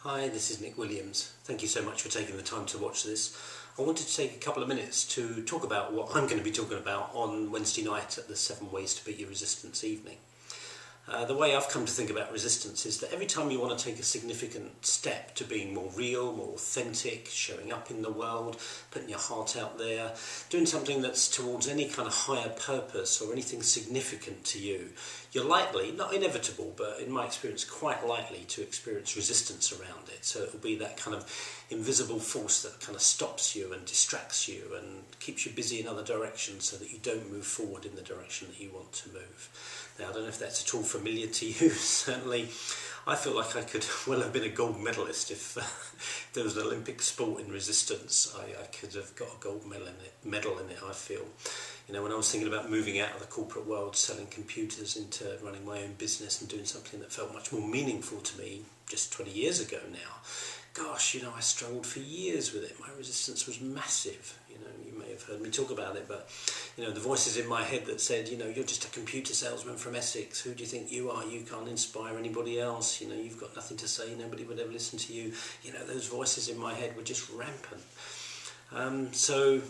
Hi, this is Nick Williams. Thank you so much for taking the time to watch this. I wanted to take a couple of minutes to talk about what I'm going to be talking about on Wednesday night at the 7 Ways to Beat Your Resistance evening. The way I've come to think about resistance is that every time you want to take a significant step to being more real, more authentic, showing up in the world, putting your heart out there, doing something that's towards any kind of higher purpose or anything significant to you, you're likely, not inevitable, but in my experience quite likely to experience resistance around it. So it'll be that kind of invisible force that kind of stops you and distracts you and keeps you busy in other directions so that you don't move forward in the direction that you want to move. Now, I don't know if that's at all familiar to you. Certainly I feel like I could well have been a gold medalist if there was an Olympic sport in resistance. I could have got a gold medal in it, I feel. You know, when I was thinking about moving out of the corporate world, selling computers into running my own business and doing something that felt much more meaningful to me just 20 years ago now, gosh, you know, I struggled for years with it. My resistance was massive. You know, you may have heard me talk about it, but, you know, the voices in my head that said, you know, you're just a computer salesman from Essex. Who do you think you are? You can't inspire anybody else. You know, you've got nothing to say. Nobody would ever listen to you. You know, those voices in my head were just rampant. So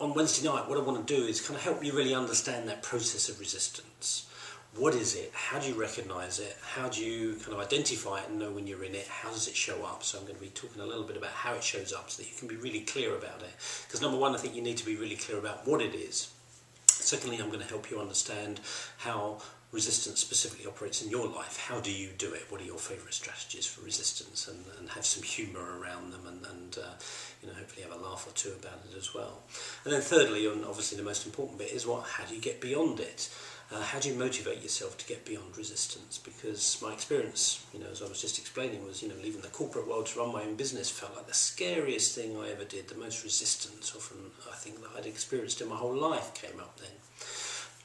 on Wednesday night, what I want to do is kind of help you really understand that process of resistance. What is it? How do you recognise it? How do you kind of identify it and know when you're in it? How does it show up? So I'm going to be talking a little bit about how it shows up so that you can be really clear about it. Because number one, I think you need to be really clear about what it is. Secondly, I'm going to help you understand how resistance specifically operates in your life. How do you do it? What are your favourite strategies for resistance? And have some humour around them and you know, hopefully have a laugh or two about it as well. And then thirdly, and obviously the most important bit, is how do you get beyond it? How do you motivate yourself to get beyond resistance? Because my experience, you know, as I was just explaining, was, you know, leaving the corporate world to run my own business felt like the scariest thing I ever did. The most resistance, often I think, that I'd experienced in my whole life came up then.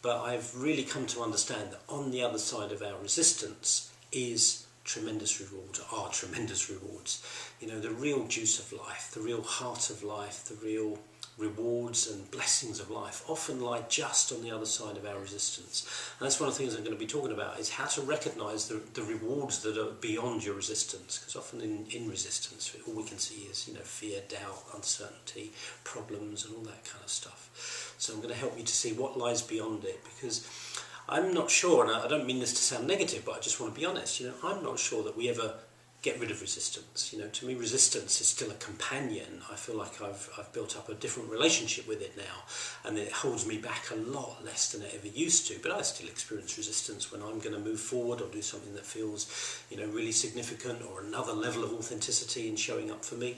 But I've really come to understand that on the other side of our resistance is tremendous rewards, are tremendous rewards. You know, the real juice of life, the real heart of life, the real rewards and blessings of life often lie just on the other side of our resistance. And that's one of the things I'm going to be talking about, is how to recognise the rewards that are beyond your resistance. Because often in resistance, all we can see is, you know, fear, doubt, uncertainty, problems and all that kind of stuff. So I'm going to help you to see what lies beyond it, because I'm not sure, and I don't mean this to sound negative, but I just want to be honest, you know, I'm not sure that we ever get rid of resistance. You know, to me, resistance is still a companion. I feel like I've built up a different relationship with it now, and it holds me back a lot less than it ever used to. But I still experience resistance when I'm going to move forward or do something that feels, you know, really significant, or another level of authenticity in showing up for me.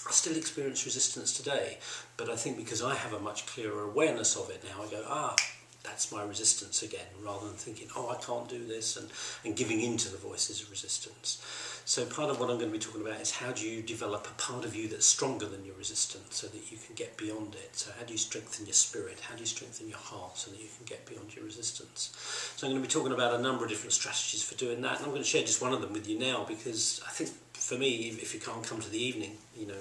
I still experience resistance today, but I think because I have a much clearer awareness of it now, I go, that's my resistance again, rather than thinking, I can't do this, and giving in to the voices of resistance. So part of what I'm going to be talking about is how do you develop a part of you that's stronger than your resistance so that you can get beyond it. So how do you strengthen your spirit? How do you strengthen your heart so that you can get beyond your resistance? So I'm going to be talking about a number of different strategies for doing that, and I'm going to share just one of them with you now, because I think for me, if you can't come to the evening, you know,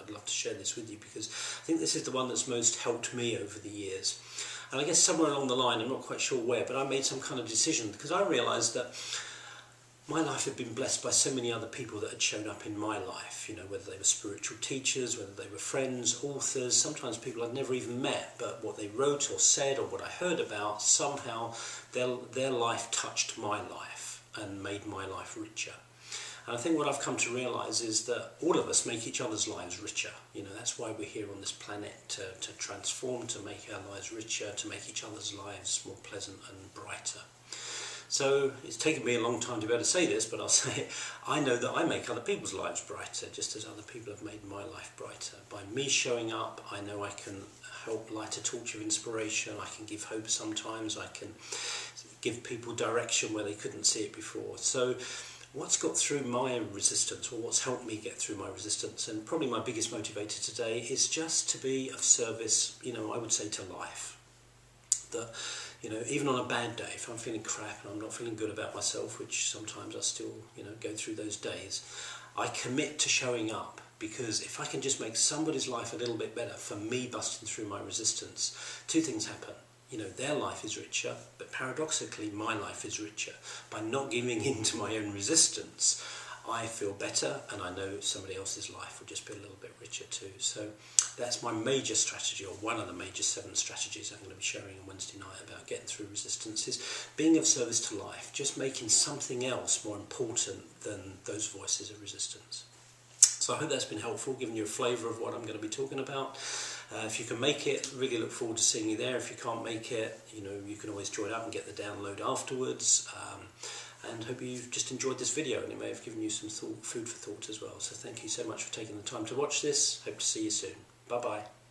I'd love to share this with you, because I think this is the one that's most helped me over the years. And I guess somewhere along the line, I'm not quite sure where, but I made some kind of decision, because I realised that my life had been blessed by so many other people that had shown up in my life, you know, whether they were spiritual teachers, whether they were friends, authors, sometimes people I'd never even met, but what they wrote or said or what I heard about, somehow their life touched my life and made my life richer. And I think what I've come to realise is that all of us make each other's lives richer. You know, that's why we're here on this planet, to transform, to make our lives richer, to make each other's lives more pleasant and brighter. So it's taken me a long time to be able to say this, but I'll say it. I know that I make other people's lives brighter, just as other people have made my life brighter. By me showing up, I know I can help light a torch of inspiration. I can give hope sometimes. I can give people direction where they couldn't see it before. So what's got through my resistance, or what's helped me get through my resistance, and probably my biggest motivator today, is just to be of service, you know, I would say to life. That, you know, even on a bad day, if I'm feeling crap and I'm not feeling good about myself, which sometimes I still, you know, go through those days, I commit to showing up, because if I can just make somebody's life a little bit better for me busting through my resistance, two things happen. You know, their life is richer, but paradoxically my life is richer. By not giving in to my own resistance, I feel better, and I know somebody else's life will just be a little bit richer too. So that's my major strategy, or one of the major 7 strategies I'm going to be sharing on Wednesday night about getting through resistance, is being of service to life, just making something else more important than those voices of resistance. So I hope that's been helpful, giving you a flavour of what I'm going to be talking about. If you can make it, really look forward to seeing you there. If you can't make it, you can always join up and get the download afterwards. And hope you've just enjoyed this video, and it may have given you some food for thought as well. So thank you so much for taking the time to watch this. Hope to see you soon. Bye bye.